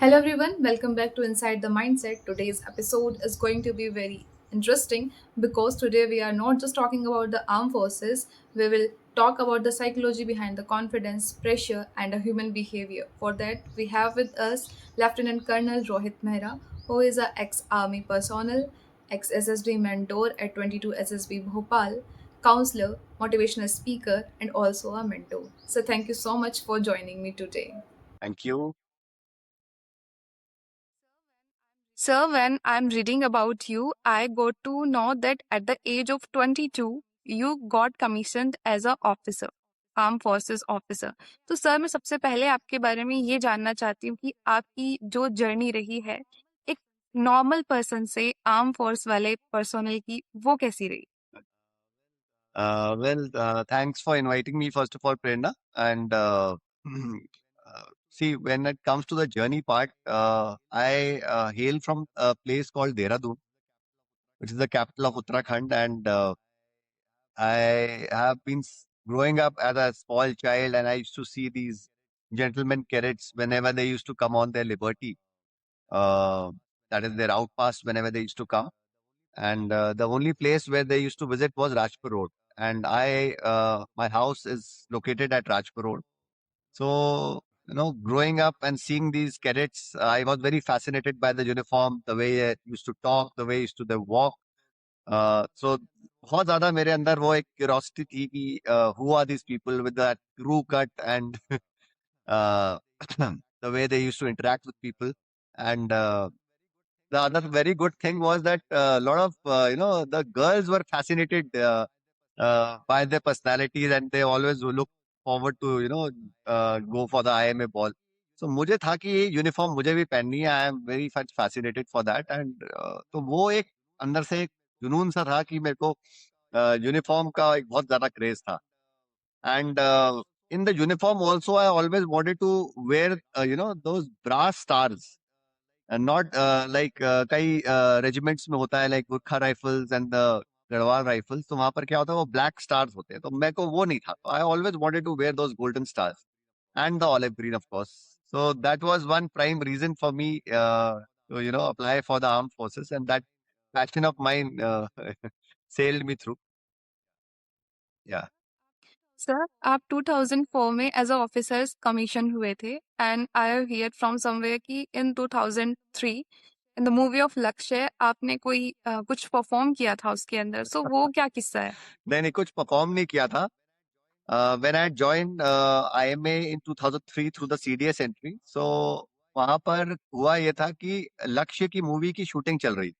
Hello everyone, welcome back to Inside the Mindset. Today's episode is going to be very interesting because today we are not just talking about the armed forces, we will talk about the psychology behind the confidence, pressure, and a human behavior. For that, we have with us Lieutenant Colonel Rohit Mehra, who is a ex-army personnel, ex-SSB mentor at 22 SSB Bhopal, counselor, motivational speaker, and also a mentor. So thank you so much for joining me today. Thank you. Sir, when I'm reading about you, I got to know that at the age of 22, you got commissioned as a officer, arm forces officer. तो sir मैं सबसे पहले आपके बारे में ये जानना चाहती हूँ कि आपकी जो जर्नी रही है एक नॉर्मल पर्सन से आर्म फोर्स वाले पर्सनल की वो कैसी रही? Thanks for inviting me, first of all, Prerna. And see, when it comes to the journey part, I hail from a place called Dehradun, which is the capital of Uttarakhand. And I have been growing up as a small child, and I used to see these gentlemen cadets whenever they used to come on their liberty. Uh, that is their outpost whenever they used to come. And the only place where they used to visit was Rajpur Road. And my house is located at Rajpur Road. So, growing up and seeing these cadets, I was very fascinated by the uniform, the way they used to talk, the way used to they walk. So, बहुत ज्यादा मेरे अंदर वो एक curiosity थी कि who are these people with that crew cut and uh, the way they used to interact with people. And the other very good thing was that a lot of the girls were fascinated by their personalities, and they always look forward to go for the IMA ball. So मुझे था कि ये uniform मुझे भी पहननी है. I am very much fascinated for that. And तो वो एक अंदर से एक जुनून सा था कि मेरे को यूनिफॉर्म का एक बहुत ज्यादा क्रेज था. And in the uniform also I always wanted to wear those brass stars, and not like कई रेजिमेंट्स में होता है like Gurkha rifles and the Garhwal rifles. तो वहां पर क्या होता है, वो ब्लैक स्टार्स होते हैं. तो मेरे को वो नहीं था. I always wanted to wear those golden stars and the olive green of course. So that was one prime reason for me to apply for the armed forces, and that passion of mine sailed me through. Yeah. Sir आप 2004 में as a officers commission हुए थे and I have here from somewhere कि इन 2003 in the movie of लक्ष्य आपने कोई कुछ perform किया था उसके अंदर, सो वो क्या किस्सा है? नहीं कुछ परफॉर्म नहीं किया था. When I joined IMA in 2003 through the CDS entry, so वहां पर हुआ ये था कि लक्ष्य की मूवी की शूटिंग चल रही.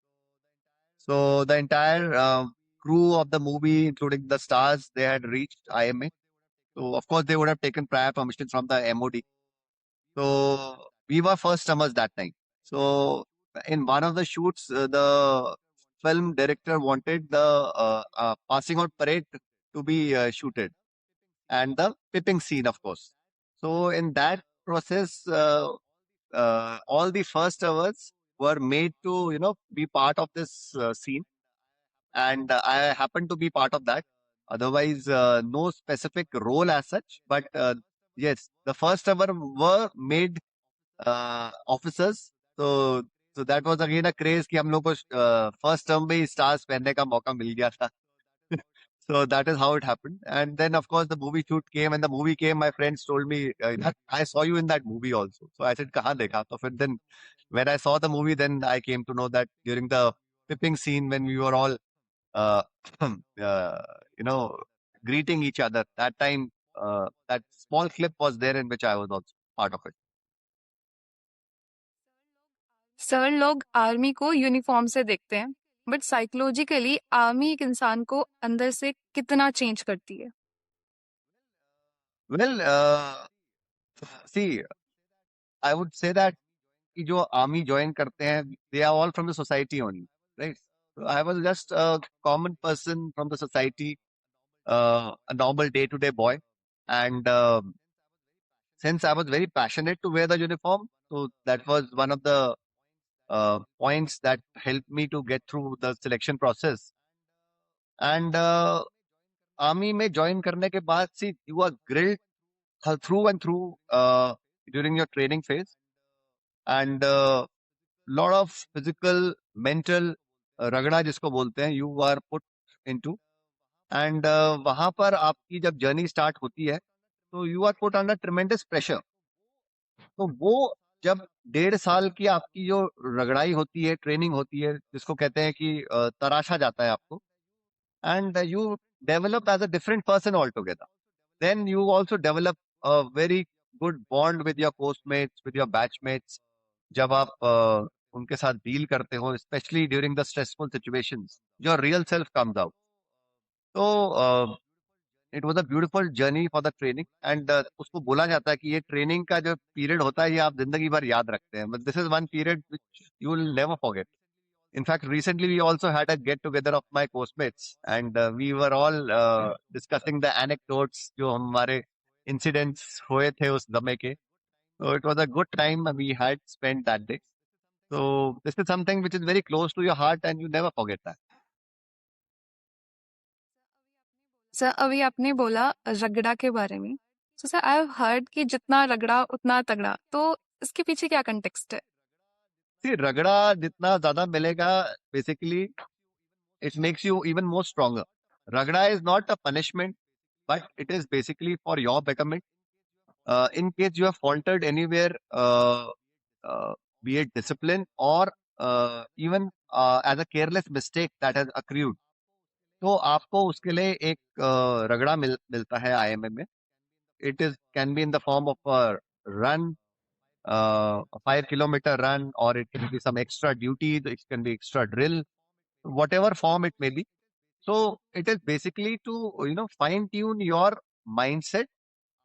So the entire crew of the movie, including the stars, they had reached IMA. So of course they would have taken prior permission from the MOD. So we were first summers that time. So in one of the shoots, the film director wanted the passing out parade to be shooted, and the pipping scene, of course. So in that process, all the first hours were made to be part of this scene, and I happened to be part of that. Otherwise, no specific role as such, but yes, the first hour were made officers. So that was again a craze कि हम लोग को first term में ही stars पहनने का मौका मिल गया था. So that is how it happened. And then, of course, the movie shoot came, and the movie came. My friends told me, that I saw you in that movie also. So I said, "Kahan dekha?" So then, when I saw the movie, then I came to know that during the pipping scene, when we were all, uh, you know, greeting each other, that time, that small clip was there in which I was also part of it. Sir लोग army को uniform से देखते हैं but psychologically army एक इंसान को अंदर से कितना चेंज करती है? Well, see, I would say that कि जो आर्मी ज्वाइन करते हैं, they are all from the society only, right? So I was just a common person from the society, a normal day-to-day boy, and since I was very passionate to wear the uniform, so that was one of the points that helped me to get through the selection process. And army में join करने के बाद, see, you are grilled through and through during your training phase. And lot of physical mental रगड़ा जिसको बोलते हैं you are put into, and वहां पर आपकी जब जर्नी स्टार्ट होती है तो you are put under tremendous pressure. तो वो जब 1.5 साल की आपकी जो रगड़ाई होती है, ट्रेनिंग होती है, जिसको कहते हैं कि तराशा जाता है आपको, and you develop as a different person all together. Then you also develop a very good bond with your coursemates, with your batchmates. जब आप उनके साथ डील करते हो, specially during the stressful situations, your real self comes out. तो it was a beautiful journey for the training, and उसको बोला जाता है कि ये ट्रेनिंग का जो पीरियड होता है ये आप जिंदगी भर याद रखते हैं, but this is one period which you will never forget. In fact, recently we also had a get together of my postmates, and we were all discussing the anecdotes जो हमारे incidents हुए थे उस समय के। So it was a good time we had spent that day. So this is something which is very close to your heart, and you never forget that. Sir अभी आपने बोला रगड़ा के बारे में। So sir I have heard कि जितना रगड़ा उतना तगड़ा, तो इसके पीछे क्या कंटेक्स्ट है? See, रगड़ा जितना ज्यादा मिलेगा, basically it makes you even more stronger. Ragda is not a punishment, but it is basically for your betterment. In case you have faltered anywhere, be it discipline or even as a careless mistake that has accrued, तो आपको उसके लिए एक रगड़ा मिलता है IMA में। It is can be in the form of a run, a 5 kilometer run, or it can be some extra duty, it can be extra drill, whatever form it may be. So it is basically to fine tune your mindset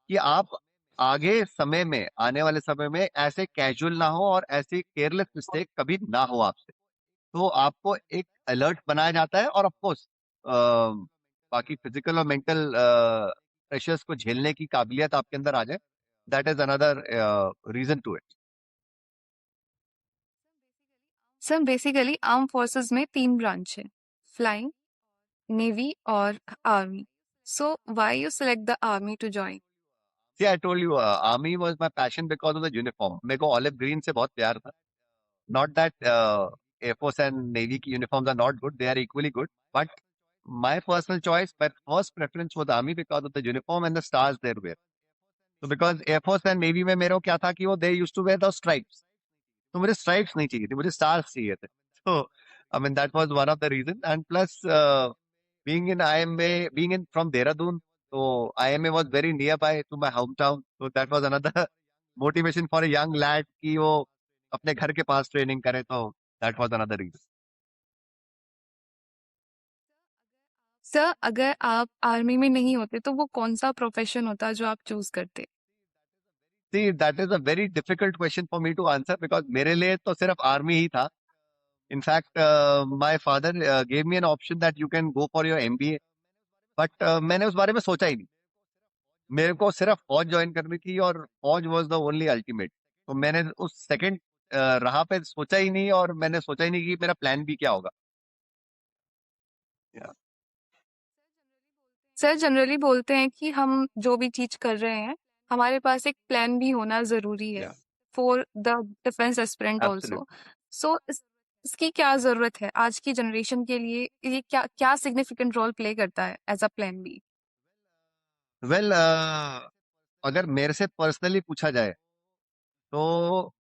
कि आप आगे समय में, आने वाले समय में ऐसे कैजुअल ना हो और ऐसी केयरलेस मिस्टेक कभी ना हो आपसे। तो आपको एक अलर्ट बनाया जाता है, और ऑफ कोर्स बाकी फिजिकल और मेंटल प्रेशर्स को झेलने की काबिलियत आपके अंदर आ जाए। That is another reason to it. Sir basically arm forces में 3 ब्रांच है, फ्लाइंग, नेवी और army. So why you select the army to join? See I told you, army was my passion because of the uniform. मेरे को olive green से बहुत प्यार था। Not that Air Force and Navy की uniforms are not good, they are equally good. But my personal choice, my first preference was Army because of the uniform and the stars they wear. So because Air Force and Navy में मेरे को क्या था कि वो they used to wear those stripes. तो मुझे stripes नहीं चाहिए थी, मुझे stars चाहिए थे। So I mean that was one of the reasons. And plus being in IMA, being in from Dehradun, so IMA was very nearby to my hometown. So that was another motivation for a young lad कि वो अपने घर के पास training करे। तो that was another reason. Sir अगर आप army में नहीं होते तो वो कौन सा प्रोफेशन होता जो आप चूज करते? See that is a very difficult question for me to answer because मेरे लिए तो सिर्फ आर्मी ही था। In fact my father gave me an option that you can go for your MBA, but मैंने उस बारे में सोचा ही नहीं। मेरे को सिर्फ फौज ज्वाइन करनी थी और फौज वाज द ओनली अल्टीमेट। तो मैंने उस सेकंड राह पे सोचा ही नहीं, और मैंने सोचा ही नहीं कि मेरा प्लान भी क्या होगा। या सर जनरली बोलते हैं कि हम जो भी चीज कर रहे हैं, हमारे पास एक प्लान भी होना जरूरी है या for the defence aspirant absolutely. Also. So इसकी क्या जरूरत है आज की जनरेशन के लिए? ये क्या क्या सिग्निफिकेंट रोल प्ले करता है as a plan B? Well, अगर मेरे से पर्सनली पूछा जाए तो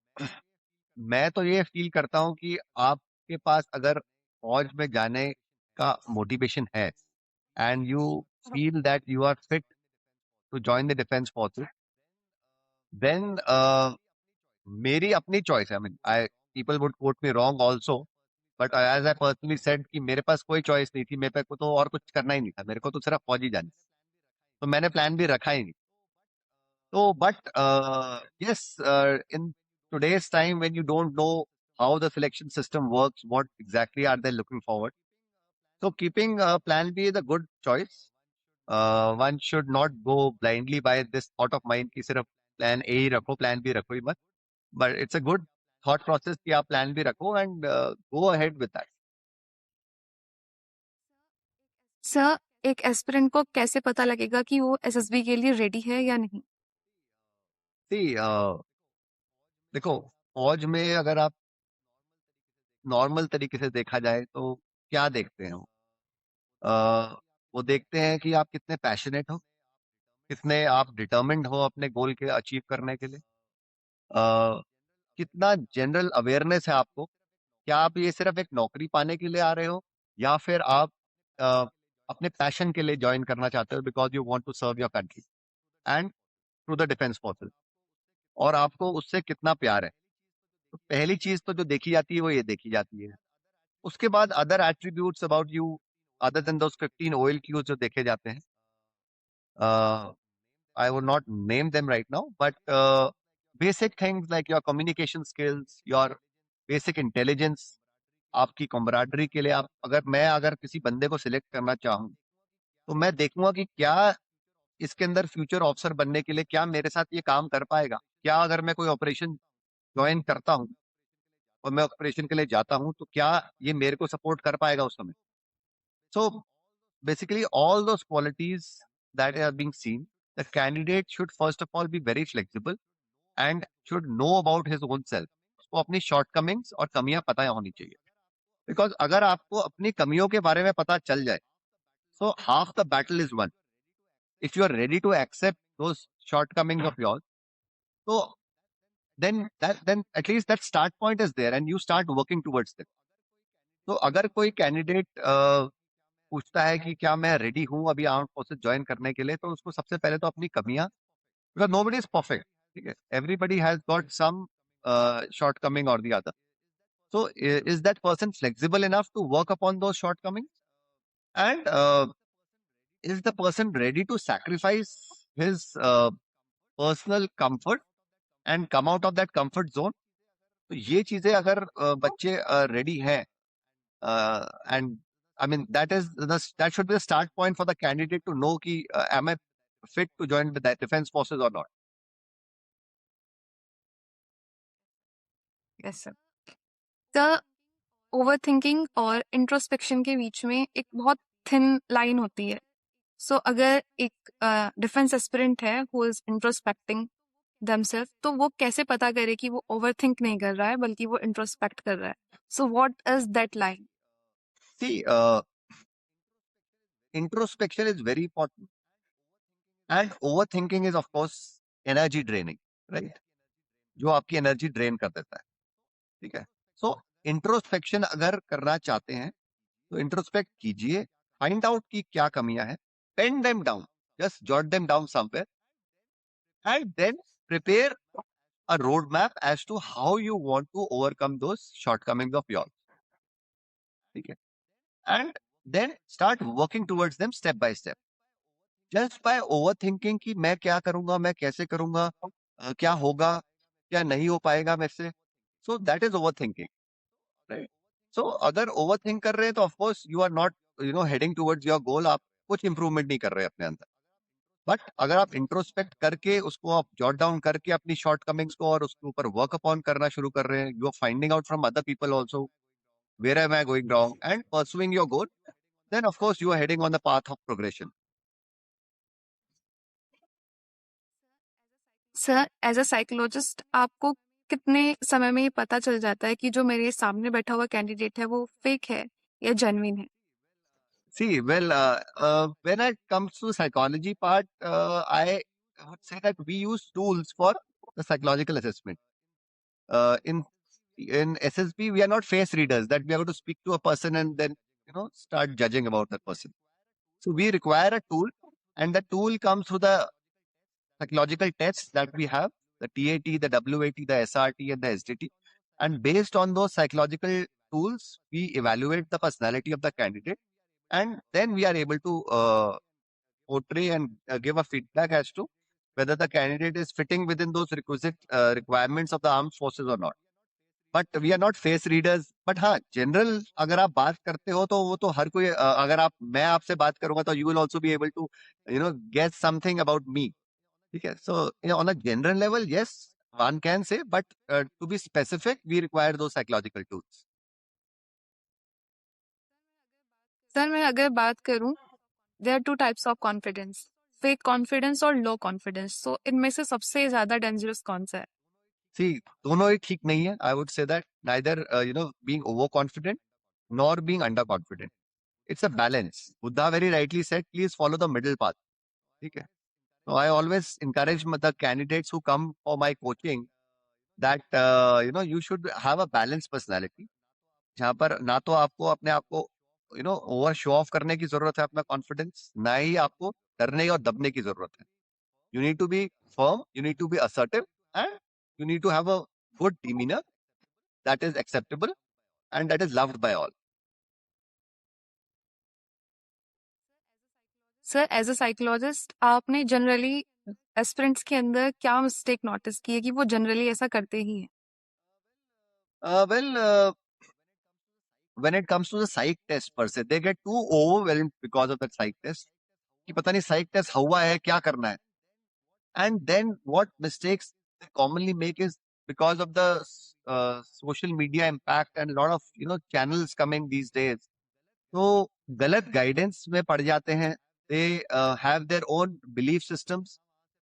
मैं तो ये फील करता हूँ कि आपके पास अगर फौज में जाने का मोटिवेशन है, and you feel that you are fit to join the defence forces, then मेरी अपनी चॉइस है। I mean I people would quote me wrong also, but as I personally said कि मेरे पास कोई चॉइस नहीं थी, मेरे को तो और कुछ करना ही नहीं था, मेरे को तो सिर्फ फौज ही जानी। तो मैंने प्लान भी रखा ही नहीं। So, but yes, in today's time, when you don't know how the selection system works, what exactly are they looking forward? So, keeping Plan B is a good choice. One should not go blindly by this thought of mind कि सिर्फ Plan A ही रखो, Plan B रखो ही मत. But it's a good thought process कि आप Plan B रखो and go ahead with that. Sir एक aspirant को कैसे पता लगेगा कि वो एसएसबी के लिए रेडी है या नहीं? See, देखो, फौज में अगर आप नॉर्मल तरीके से देखा जाए तो क्या देखते हैं वो देखते हैं कि आप कितने पैशनेट हो, कितने आप डिटर्मिन्ड हो अपने गोल के अचीव करने के लिए, अ, कितना जनरल अवेयरनेस है आपको, क्या आप ये सिर्फ एक नौकरी पाने के लिए आ रहे हो या फिर आप अ, अपने पैशन के लिए ज्वाइन करना चाहते हो because you want to serve your country and through the defence forces, और आपको उससे कितना प्यार है। तो पहली चीज तो जो देखी जाती है वो ये देखी जाती है। उसके बाद other attributes about you other than those 15 OLQs जो देखे जाते हैं, I would not name them right now, but basic things like your communication skills, your basic intelligence, आपकी कॉमराडरी के लिए आप अगर किसी बंदे को सिलेक्ट करना चाहूँ तो मैं देखूंगा कि क्या इसके अंदर फ्यूचर ऑफिसर बनने के लिए क्या मेरे साथ ये काम कर पाएगा, क्या अगर मैं कोई ऑपरेशन ज्वाइन करता हूँ और मैं ऑपरेशन के लिए जाता हूँ तो क्या ये मेरे को सपोर्ट कर पाएगा उस समय। सो basically all those qualities that are being seen, the candidate should first of all be very flexible and should know about his own self। उसको अपनी शॉर्टकमिंग्स और कमियां पता होनी चाहिए, बिकॉज अगर आपको अपनी कमियों के बारे में पता चल जाए so half the battle is won. If you are ready to accept those shortcomings of your, तो then at least that start point is there and you start working towards them। तो अगर कोई कैंडिडेट पूछता है कि क्या मैं ready हूं अभी आर्म फोर्सेस ज्वाइन करने के लिए, तो उसको सबसे पहले तो अपनी कमियां, बिकॉज नोबडी इज परफेक्ट, ठीक है, everybody has got some shortcoming और the other. So is that person flexible enough to work upon those shortcomings? And is the person ready to sacrifice his personal comfort and come out of that comfort zone? तो ये चीजें अगर बच्चे ready हैं, and I mean that should be the start point for the candidate to know कि am I fit to join the defense forces or not। Yes sir. The overthinking और introspection के बीच में एक बहुत थिन लाइन होती है। सो अगर एक डिफेंस एस्पिरेंट है हु इज इंट्रोस्पेक्टिंग themselves, तो वो कैसे पता करे कि वो ओवरथिंक नहीं कर रहा है बल्कि वो इंट्रोस्पेक्ट कर रहा है? So what is that line? See, introspection is very important and overthinking is of course energy draining, right? जो आपकी एनर्जी ड्रेन कर देता है, ठीक है। सो इंट्रोस्पेक्शन अगर करना चाहते हैं तो इंट्रोस्पेक्ट कीजिए, फाइंड आउट की क्या कमियां हैं, pen them down, just jot them down somewhere and then prepare a road map as to how you want to overcome those shortcomings of your, ठीक है, and then start working towards them step by step. Just by overthinking कि मैं क्या करूंगा, मैं कैसे करूंगा, क्या होगा, क्या नहीं हो पाएगा मेरे से, so that is overthinking, right. So अगर ओवर थिंक कर रहे हैं तो of course you are not heading towards your goal, आप कुछ इंप्रूवमेंट नहीं कर रहे अपने अंदर। बट अगर आप इंट्रोस्पेक्ट करके उसको आप जॉट डाउन करके अपनी शॉर्ट कमिंग्स को और उसके ऊपर वर्क अपॉन करना शुरू कर रहे हैं, you are finding out from other people also where am I going wrong and pursuing your goal, then of course you are heading on the path of progression. Sir, as a psychologist आपको कितने समय में ये पता चल जाता है कि जो मेरे सामने बैठा हुआ कैंडिडेट है वो फेक है या जेन्युइन है? See, well, when it comes to psychology part, I would say that we use tools for the psychological assessment. In SSB, we are not face readers that we are going to speak to a person and then start judging about that person. So we require a tool, and the tool comes through the psychological tests that we have, the TAT, the WAT, the SRT, and the SDT. And based on those psychological tools, we evaluate the personality of the candidate, and then we are able to portray and give a feedback as to whether the candidate is fitting within those requisite requirements of the armed forces or not। But we are not face readers, but हाँ general अगर आप बात करते हो तो वो तो हर कोई अगर आप मैं आपसे बात करूंगा तो you will also be able to get something about me, ठीक है। So on a general level yes one can say, but to be specific we require दो साइकोलॉजिकल टूल्स। सर, मैं अगर बात करूं, there are two types of confidence, fake confidence और low confidence. सो इनमें से सबसे ज्यादा डेंजरस कौन सा है? सी दोनों ही ठीक नहीं है. I would say that neither being over confident nor being under confident. It's a balance. Buddha very rightly said, please follow the middle path. ठीक है. So I always encourage the candidates who come for my coaching that you should have a balanced personality. जहाँ पर ना तो आपको अपने आप को ओवर शो ऑफ करने की जरूरत है अपना कॉन्फिडेंस, ना ही आपको डरने और दबने की जरूरत है. You need to be firm, you need to be assertive, and you need to have a good demeanour that is acceptable and that is loved by all. Sir as a psychologist आपने generally aspirants के अंदर क्या mistake notice की है कि वो generally ऐसा करते ही हैं? Well, when it comes to the psych test per se, they get too overwhelmed because of that psych test. कि पता नहीं psych test हुआ है, क्या करना है. And then what mistakes they commonly make is because of the social media impact and a lot of channels coming these days. तो गलत गाइडेंस में पड़ जाते हैं. They have their own belief systems,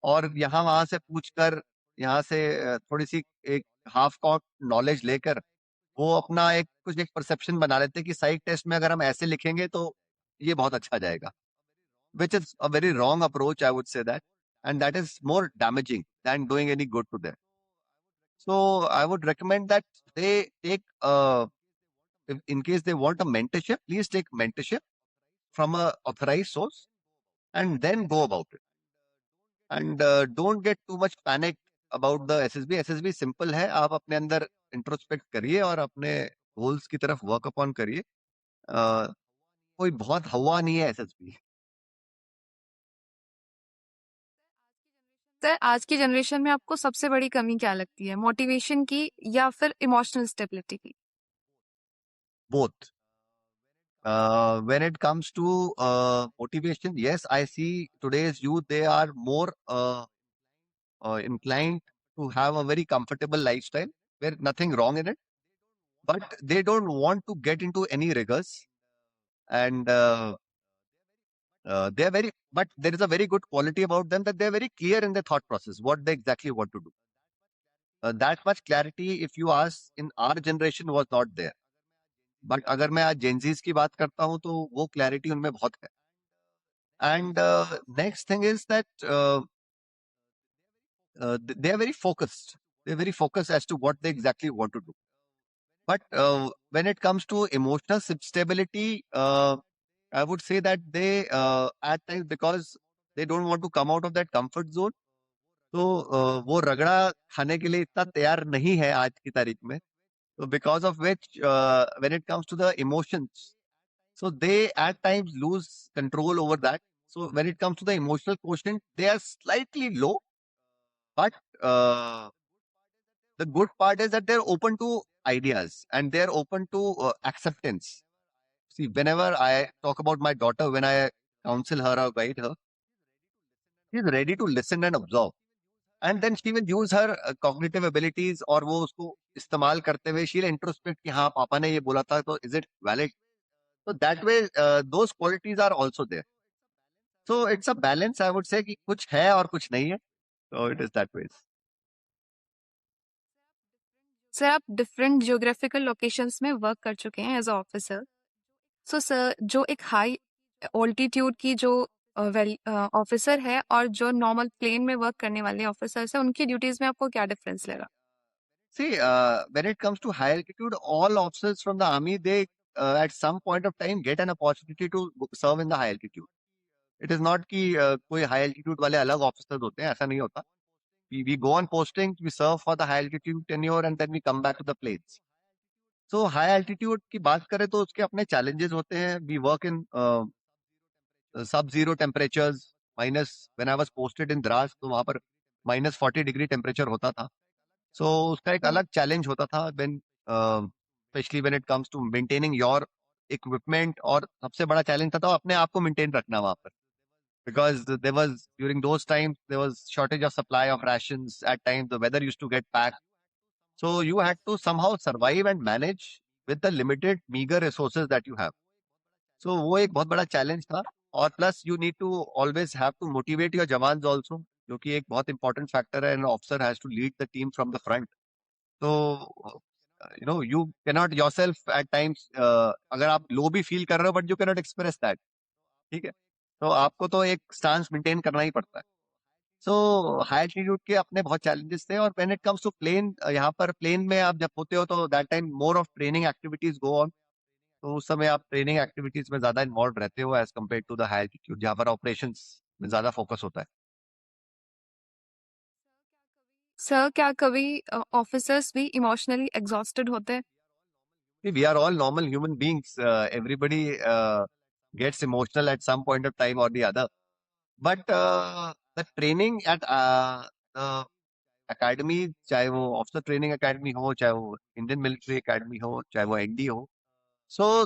और यहाँ वहां से पूछकर, यहाँ से थोड़ी सी एक हाफ कॉट नॉलेज लेकर वो अपना एक परसेप्शन बना लेते हैं कि साइक टेस्ट में अगर हम ऐसे लिखेंगे तो ये बहुत अच्छा जाएगा, which is a very wrong approach, I would say that, and that is more damaging than doing any good to them. So I would recommend that they take, if, in case they want a mentorship, please take mentorship from a authorized source and then go about it. And don't get too much panic about the SSB. SSB simple है, आप अपने अंदर introspect करिए और अपने goals की तरफ work upon करिए. कोई बहुत हवा नहीं है SSB. सर आज की जनरेशन में आपको सबसे बड़ी कमी क्या लगती है, मोटिवेशन की या फिर इमोशनल स्टेबिलिटी की? Both. When it comes to motivation, yes, I see today's youth, they are more inclined to have a very comfortable lifestyle where nothing wrong in it, but they don't want to get into any rigors. And they're very, but there is a very good quality about them that they're very clear in their thought process, what they exactly want to do. That much clarity, if you ask, in our generation was not there. But अगर मैं आज Gen Zs की बात करता हूं तो वो clarity उनमें बहुत है. And next thing is that they are very focused. They're very focused as to what they exactly want to do. But when it comes to emotional stability, I would say that they at times, because they don't want to come out of that comfort zone, तो वो रगड़ा खाने के लिए इतना तैयार नहीं है आज की तारीख में. So because of which, when it comes to the emotions, so they at times lose control over that. So when it comes to the emotional quotient, they are slightly low. But the good part is that they're open to ideas and they're open to acceptance. See, whenever I talk about my daughter, when I counsel her or guide her, she's ready to listen and observe. And then she will use her cognitive abilities, और वो उसको इस्तेमाल करते हुए she'll introspect कि हाँ पापा ने ये बोला था तो is it valid. So that way, those qualities are also there. So it's a balance, I would say, कि कुछ है और कुछ नहीं है. So it is that way. Sir आप डिफरेंट जियोग्राफिकल लोकेशंस में वर्क कर चुके हैं as a officer. So sir जो एक हाई ऑल्टीट्यूड की जो ऑफिसर है और जो नॉर्मल प्लेन में वर्क करने वाले ऑफिसर्स है, उनकी ड्यूटीज में आपको क्या डिफरेंस लगा? See, when it comes to high altitude, all officers from the army, they at some point of time get an opportunity to serve in the high altitude. It is not कि कोई high altitude वाले अलग officers होते हैं, ऐसा नहीं होता. We go on posting, we serve for the high altitude tenure, and then we come back to the planes. So high altitude की बात करें तो उसके अपने challenges होते हैं. We work in sub-zero temperatures, minus, when I was posted in Dras, तो वहाँ पर -40 डिग्री टेम्परेचर होता था. So उसका एक अलग चैलेंज होता था when especially when it comes to maintaining your equipment, और सबसे बड़ा चैलेंज था तो अपने आप को मेंटेन रखना वहाँ पर, because there was, during those times, there was shortage of supply of rations. At times the weather used to get packed, so you had to somehow survive and manage with the limited meager resources that you have. So वो एक बहुत बड़ा challenge था. और plus you need to always have to motivate your jawans also, जो कि एक बहुत इंपॉर्टेंट फैक्टर है. An officer has to lead the team from the front. तो you cannot yourself at times, अगर आप लो भी फील कर रहे हो but you cannot express that, ठीक है। तो आपको तो एक स्टांस मेंटेन करना ही पड़ता है। सो हाई एल्टीट्यूड के अपने बहुत चैलेंजेस थे, और when it comes to plain, यहाँ पर प्लेन में आप जब होते हो तो that time more of training activities go on. तो उस समय आप ट्रेनिंग एक्टिविटीज में ज्यादा इन्वॉल्व रहते हो as compare to the high altitude, जहाँ पर ऑपरेशंस में ज्यादा फोकस होता सर क्या कभी ऑफिसर्स भी इमोशनली एग्जॉस्टेड होते हैं? है। We are all normal human beings, everybody gets emotional at some point of time और the other, but the training at academy, चाहे वो ऑफिसर ट्रेनिंग अकेडमी हो, चाहे वो इंडियन मिलिट्री अकेडमी हो, चाहे वो एनडी हो, so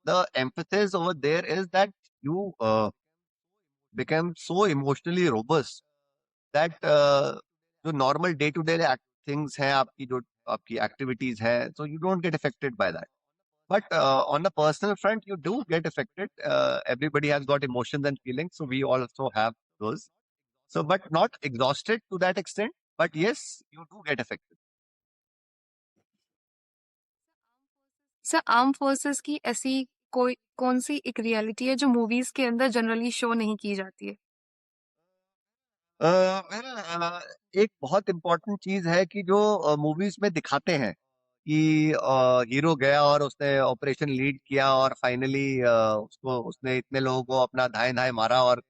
the emphasis over there is that you become so emotionally robust that जो normal day to day things हैं आपकी, जो आपकी एक्टिविटीज हैं, so you don't get affected by that. But on a personal front, you do get affected. Everybody has got emotions and feelings, so we also have those. So, but not exhausted to that extent. But yes, you do get affected. Sir arm forces की ऐसी कोई कौन सी एक reality है जो movies के अंदर generally show नहीं की जाती है? एक बहुत इम्पोर्टेंट चीज है कि जो मूवीज में दिखाते हैं कि हीरो गया और उसने ऑपरेशन लीड किया, और फाइनली उसको उसने इतने लोगों को अपना धाए धाए मारा, और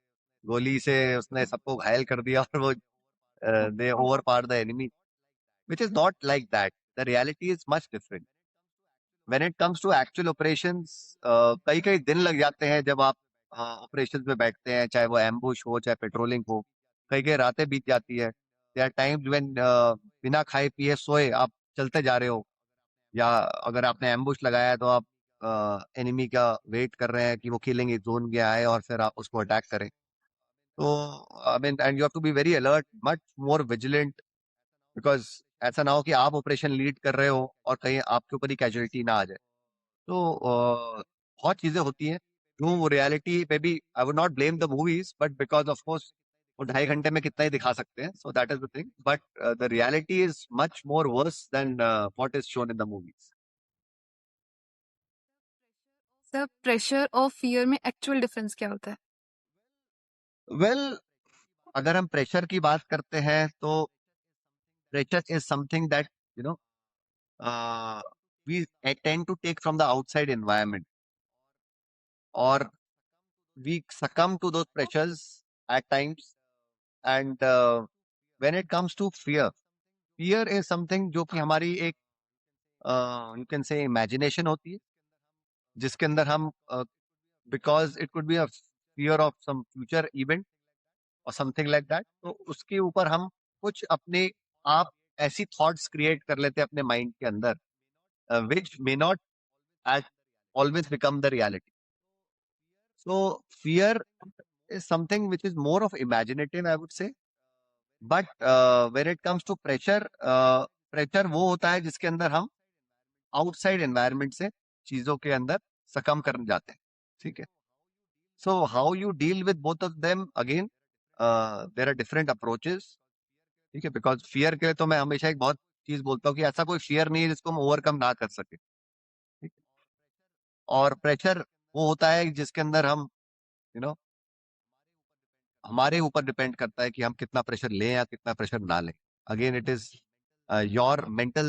गोली से उसने सबको घायल कर दिया, और वो they overpower the enemy, which is not like that. The reality is much different when it comes to actual operations. कई कई दिन लग जाते हैं जब आप ऑपरेशंस में बैठते हैं, चाहे वो एम्बुश हो, चाहे पेट्रोलिंग हो, कई कई रातें बीत जाती है। देयर आर टाइम्स व्हेन बिना खाए पिए सोए आप चलते जा रहे हो, या अगर आपने एम्बुश लगाया है तो आप एनिमी का वेट कर रहे हैं कि वो किलिंग जोन में आए और फिर आप उसको अटैक करें। तो I mean, and you have to be very alert, much more vigilant, because ऐसा ना हो कि आप ऑपरेशन लीड कर रहे हो और कहीं आपके ऊपर ही कैजुअलिटी ना आ जाए। तो बहुत चीजें होती हैं जो वो रियलिटी पे भी, I would not blame the movies, but because of course वो 2.5 घंटे में कितना ही दिखा सकते हैं, सो that is the thing, but the reality is much more worse than what is shown in the movies. Sir pressure और फियर में actual difference क्या होता है? वेल, अगर हम प्रेशर की बात करते हैं तो pressure is something that you know we tend to take from the outside environment, और we succumb to those pressures at times. And when it comes to fear, fear is something जो कि हमारी एक यू कैन से इमेजिनेशन होती है, जिसके अंदर हम because it could be a fear of some future event और समथिंग लाइक दैट, तो उसके ऊपर हम कुछ अपने आप ऐसी थॉट्स क्रिएट कर लेते हैं अपने माइंड के अंदर, which may not always become the reality. So fear is something which is more of imaginative, I would say. But when it comes to pressure, pressure वो होता है जिसके अंदर हम आउटसाइड एनवायरनमेंट से चीजों के अंदर सकम कर जाते हैं, ठीक है। So how you deal with both of them, again there are different approaches, ठीक है। बिकॉज फियर के लिए तो मैं हमेशा एक बहुत चीज बोलता हूँ कि ऐसा कोई फियर नहीं है जिसको हम ओवरकम ना कर सके, ठीक है। और प्रेशर वो होता है जिसके अंदर हम हमारे ऊपर डिपेंड करता है कि हम कितना प्रेशर लें या कितना प्रेशर ना लें। Again it is your mental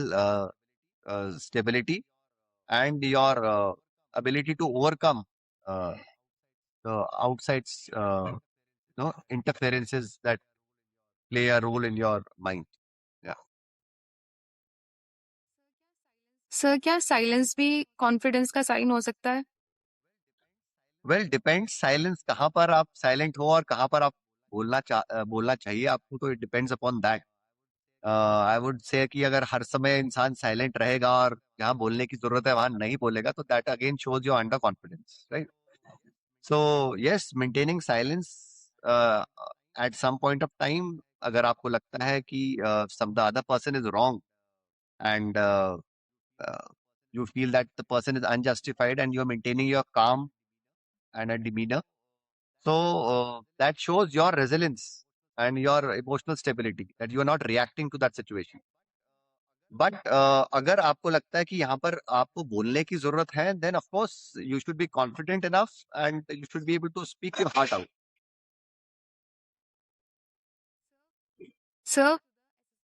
stability and your ability to overcome the outside interferences that play a role in your mind. Yeah. Sir क्या साइलेंस भी कॉन्फिडेंस का साइन हो सकता है? Well, depends साइलेंस कहाँ पर आप साइलेंट हो और कहाँ पर आप बोलना चाहिए आपको, तो it depends upon that. I would say कि अगर हर समय इंसान साइलेंट रहेगा और जहाँ बोलने की जरूरत है वहां नहीं बोलेगा, तो that again shows your under confidence, right. So yes, maintaining silence at some point of time, अगर आपको लगता है कि some the other person is wrong, and you feel that the person is unjustified, and you're maintaining your calm and a demeanor, so that shows your resilience and your emotional stability, that you are not reacting to that situation. But अगर आपको लगता है कि यहाँ पर आपको बोलने की जरूरत है, then of course you should be confident enough and you should be able to speak your heart out. Sir,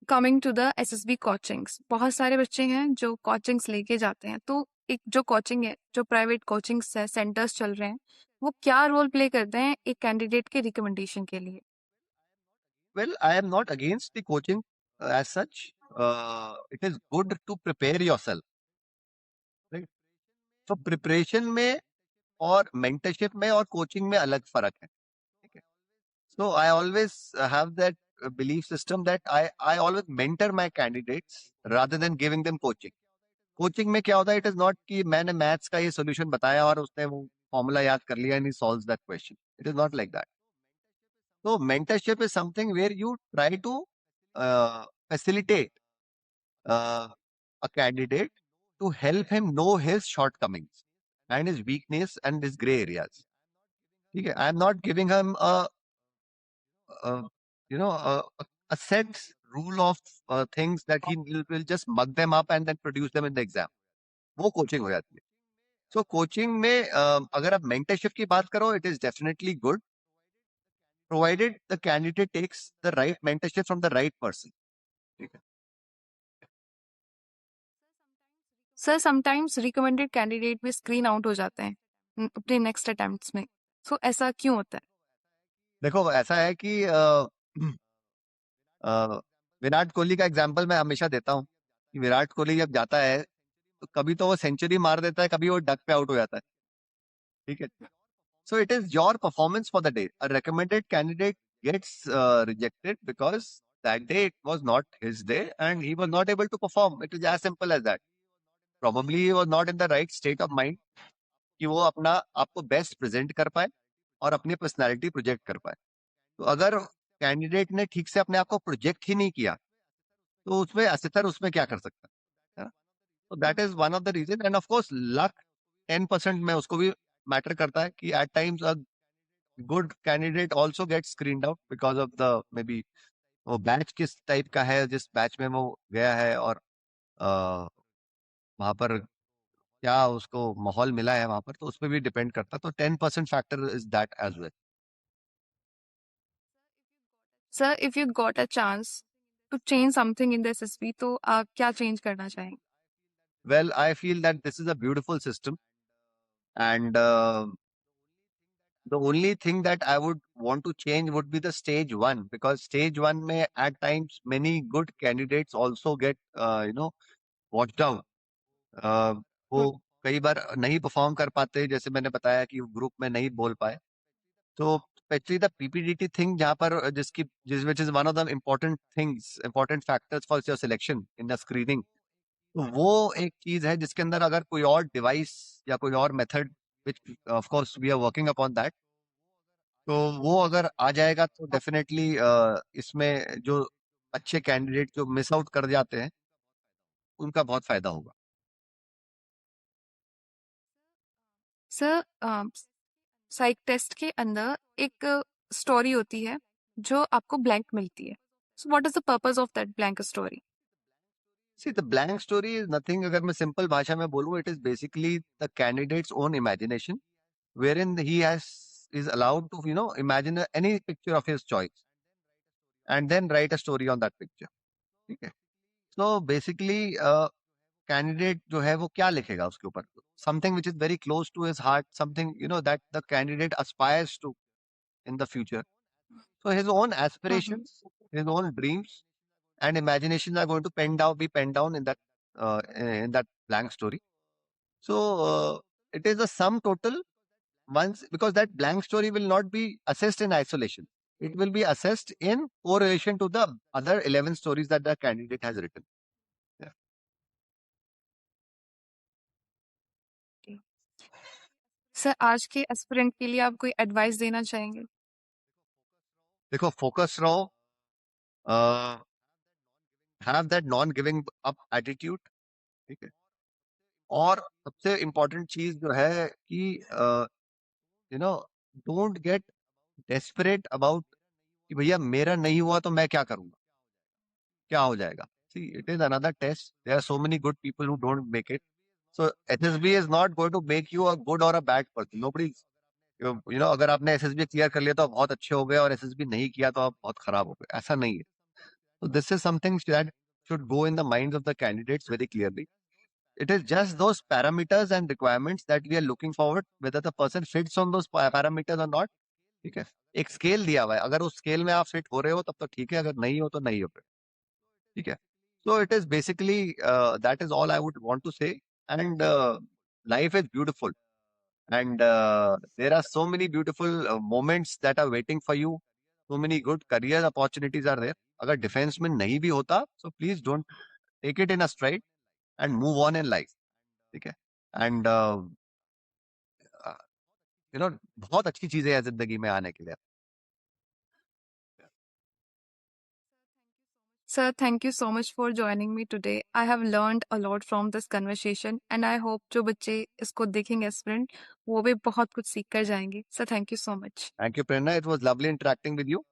coming to the SSB coachings, बहुत सारे बच्चे हैं जो कोचिंग्स लेके जाते हैं, तो एक जो कोचिंग है, जो प्राइवेट कोचिंग सेंटर्स चल रहे हैं, वो क्या रोल प्ले करते हैं एक कैंडिडेट के रिकमेंडेशन के लिए? Well, I am not against the coaching as such. It is good to prepare yourself, right? So preparation में और mentorship में और coaching में अलग फर्क है, ठीक है? So I always have that belief system that I always mentor my candidates rather than giving them coaching. Coaching में क्या होता है, इट इज नॉट कि मैंने मैथ्स का ये सोल्यूशन बताया और उसने वो फॉर्मूला याद कर लिया and he solves that question. It is not like that. So mentorship is something where you try to facilitate a candidate to help him know his shortcomings and his weakness and his gray areas. Okay, I am not giving him a a set rule of things that he will just mug them up and then produce them in the exam. वो coaching हो जाती है. सो coaching में अगर आप mentorship की बात करो, it is definitely good provided the candidate takes the right mentorship from the right person. ठीक है. सर, समटाइम्स रिकमेंडेड कैंडिडेट भी स्क्रीन आउट हो जाते हैं अपने नेक्स्ट अटेम्प्ट्स में, सो ऐसा क्यों होता है? देखो ऐसा है कि विराट कोहली का एग्जांपल मैं हमेशा देता हूँ कि विराट कोहली जब जाता है तो कभी तो वो सेंचुरी मार देता है, कभी वो डक पे आउट हो जाता है. ठीक है. So it is your performance for the day. A recommended candidate gets rejected because that day it was not his day and he was not able to perform. It is as simple as that. Probably he was not in the right state of mind कि वो अपना आपको best present कर पाए और अपनी personality project कर पाए. तो अगर कैंडिडेट ने ठीक से अपने आप को प्रोजेक्ट ही नहीं किया तो उसमें असर उसमें क्या कर सकता है ना. तो that is one of the reason and of course luck 10% में उसको भी मैटर करता है कि at times a good candidate also get screened out because of the maybe वो बैच किस टाइप का है, जिस बैच में वो गया है और वहां पर क्या उसको माहौल मिला है वहां पर, तो उस पर भी डिपेंड करता है. तो 10% factor is that as well. Sir, if you got a chance to change something in the SSB, तो आप क्या चेंज करना चाहेंगे? Well, I feel that this is a beautiful system, and the only thing that I would want to change would be the stage one, because stage one may at times many good candidates also get watched out. Uh, वो कई बार नहीं perform कर पाते, जैसे मैंने बताया कि group में नहीं बोल पाए. तो स्पेशली द पीपीडीटी थिंग जहाँ पर जिस which is one of the important things, important factors for your selection in the screening. तो वो एक चीज है जिसके अंदर अगर कोई और डिवाइस या कोई और method, which of course we are working upon that, तो वो अगर आ जाएगा तो डेफिनेटली इसमें जो अच्छे कैंडिडेट जो मिस आउट कर जाते हैं उनका बहुत फायदा होगा. सर, साइक टेस्ट के अंदर एक स्टोरी होती है जो आपको ब्लैंक मिलती है, so what is the purpose of that blank story? See the blank story is nothing, अगर मैं सिंपल भाषा में बोलूं, it is basically the candidates own imagination wherein he has is allowed to imagine any picture of his choice and then write a story on that picture. ठीक है. So basically candidate जो है वो क्या लिखेगा उसके ऊपर, something which is very close to his heart, something that the candidate aspires to in the future. So his own hmm. aspirations, his own dreams and imaginations are going to be penned down in that blank story. So it is a sum total once, because that blank story will not be assessed in isolation. It will be assessed in correlation to the other 11 stories that the candidate has written. Yeah. Sir, आज के aspirant के लिए आप कोई advice देना चाहेंगे? देखो focus रहो, have that non giving up attitude. ठीक है. और सबसे इम्पोर्टेंट चीज जो है कि डोंट गेट डेस्परेट अबाउट कि भैया मेरा नहीं हुआ तो मैं क्या करूंगा, क्या हो जाएगा. See, it is another test. There are so many good people who don't make it. So SSB is not going to make you a good or a bad person. Nobody, अगर आपने SSB क्लियर कर लिया तो आप बहुत अच्छे हो गए और SSB नहीं किया तो आप बहुत खराब हो गए, ऐसा नहीं है. So this is something that should go in the minds of the candidates very clearly. It is just those parameters and requirements that we are looking forward, whether the person fits on those parameters or not. ठीक है, एक scale दिया हुआ है, अगर उस scale में आप फिट हो रहे हो तब तो ठीक है, अगर नहीं हो तो नहीं हो फिर. ठीक है. So it is basically that is all I would want to say. And life is beautiful, and there are so many beautiful moments that are waiting for you. So many good career opportunities are there. अगर defence में नहीं भी होता, so please don't take it in a stride and move on in life. ठीक है. And बहुत अच्छी चीजें हैं जिंदगी में आने के लिए. Sir, thank you so much for joining me today. I have learned a lot from this conversation and I hope जो बच्चे इसको देखेंगे एस्पिरेंट वो भी बहुत कुछ सीख कर जाएंगे. Sir, thank you so much. Thank you, Prerna. It was lovely interacting with you.